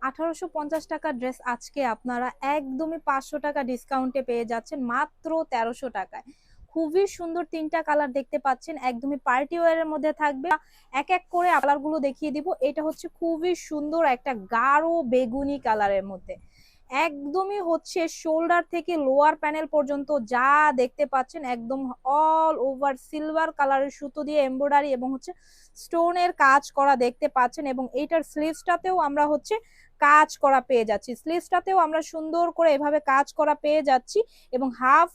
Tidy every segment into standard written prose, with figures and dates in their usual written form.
1850 টাকা ড্রেস আজকে আপনারা একদমই 500 টাকা ডিসকাউন্টে পেয়ে যাচ্ছেন মাত্র 1300 টাকায়। খুবই সুন্দর তিনটা কালার দেখতে পাচ্ছেন, একদমই পার্টি ওয়্যারের মধ্যে থাকবে। এক এক করে কালারগুলো দেখিয়ে দিব। এটা হচ্ছে খুবই সুন্দর একটা গাঢ় বেগুনি কালারের মধ্যে, একদমই হচ্ছে শোল্ডার থেকে লোয়ার প্যানেল পর্যন্ত যা দেখতে পাচ্ছেন একদম অল ওভার সিলভার কালারের সুতো দিয়ে এমব্রয়ডারি এবং হচ্ছে স্টোনের কাজ করা দেখতে পাচ্ছেন। এবং এইটার স্লিভসটাতেও আমরা হচ্ছে কাজ করা পেয়ে যাচ্ছি, স্লিভসটাতেও আমরা সুন্দর করে এভাবে কাজ করা পেয়ে যাচ্ছি এবং হাফ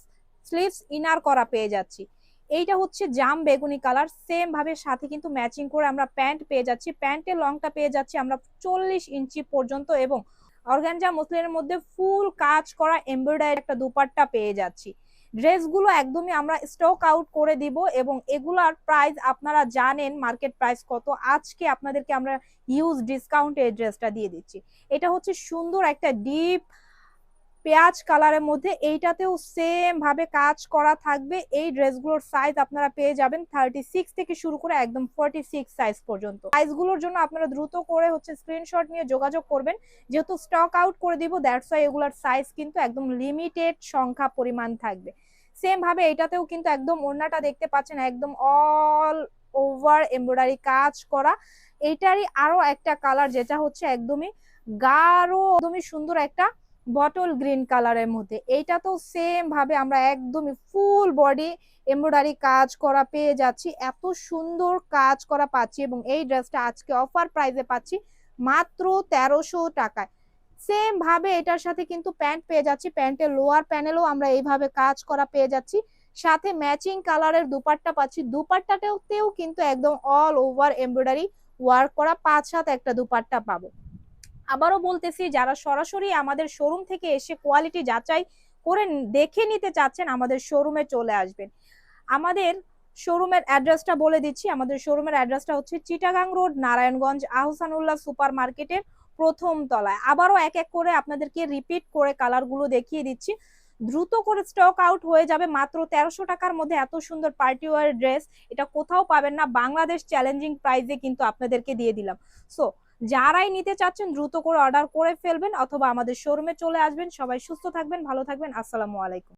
স্লিভস ইনার করা পেয়ে যাচ্ছি। এইটা হচ্ছে জাম বেগুনি কালার, সেম ভাবে সাথে কিন্তু ম্যাচিং করে আমরা প্যান্ট পেয়ে যাচ্ছি। প্যান্টের লংটা পেয়ে যাচ্ছি আমরা 40 ইঞ্চি পর্যন্ত এবং অর্গানজা মসলিনের মধ্যে ফুল কাজ করা এমব্রয়ডারি একটা দুপাট্টা পেয়ে যাচ্ছি। ড্রেসগুলো একদমই আমরা স্টক আউট করে দিব এবং এগুলার প্রাইস আপনারা জানেন মার্কেট প্রাইস কত। আজকে আপনাদেরকে আমরা হিউজ ডিসকাউন্টে এই ড্রেসটা দিয়ে দিচ্ছি। এটা হচ্ছে সুন্দর একটা ডিপ পেঁয়াজ কালারের মধ্যে, এইটাতেও সেম ভাবে কাজ করা থাকবে। এই ড্রেসগুলোর সাইজ আপনারা পেয়ে যাবেন 36 থেকে শুরু করে একদম 46 সাইজ পর্যন্ত। সাইজগুলোর জন্য আপনারা দ্রুত করে হচ্ছে স্ক্রিনশট নিয়ে যোগাযোগ করবেন, যেহেতু স্টক আউট করে দিব দ্যাটস ওয়াই এগুলার সাইজ কিন্তু একদম লিমিটেড সংখ্যা পরিমাণ থাকবে। সেম ভাবে এটাতেও কিন্তু একদম ওড়নাটা দেখতে পাচ্ছেন একদম অল ওভার এমব্রয়ডারি কাজ করা। এইটারই আরো একটা কালার যেটা হচ্ছে একদমই গাঢ় একদমই সুন্দর একটা বটল গ্রিন কালারের মধ্যে, এইটা তো সেম ভাবে আমরা একদমই ফুল বডি এমব্রয়ডারি কাজ করা পেয়ে যাচ্ছি। এত সুন্দর কাজ করা পাচ্ছি এবং এই ড্রেসটা আজকে অফার প্রাইসে পাচ্ছি মাত্র 1300 টাকায়। সেম ভাবে এটার সাথে কিন্তু প্যান্ট পেয়ে যাচ্ছি, প্যান্টের লোয়ার প্যানেলও আমরা এইভাবে কাজ করা পেয়ে যাচ্ছি, সাথে ম্যাচিং কালারের দুপাট্টা পাচ্ছি। দুপাট্টাটাতেও কিন্তু একদম অল ওভার এমব্রয়ডারি ওয়ার্ক করা 5 হাত একটা দুপাট্টা পাবো। আবারও বলতেছি, যারা সরাসরি আমাদের শোরুম থেকে এসে কোয়ালিটি যাচাই করে দেখে নিতে চাচ্ছেন আমাদের শোরুমে চলে আসবেন। আমাদের শোরুমের অ্যাড্রেসটা বলে দিচ্ছি। আমাদের শোরুমের অ্যাড্রেসটা হচ্ছে চিটাগাং রোড, নারায়ণগঞ্জ, আহসানুল্লাহ সুপার মার্কেটের প্রথম তলায়। আবারও এক এক করে আপনাদেরকে রিপিট করে কালারগুলো দেখিয়ে দিচ্ছি, দ্রুত করে স্টক আউট হয়ে যাবে। মাত্র 1300 টাকার মধ্যে এত সুন্দর পার্টি ওয়্যার ড্রেস এটা কোথাও পাবেন না, বাংলাদেশ চ্যালেঞ্জিং প্রাইসে কিন্তু আপনাদেরকে দিয়ে দিলাম। সো যারাই নিতে চাচ্ছেন দ্রুত করে অর্ডার করে ফেলবেন অথবা আমাদের শোরুমে চলে আসবেন। সবাই সুস্থ থাকবেন, ভালো থাকবেন, আসসালামু আলাইকুম।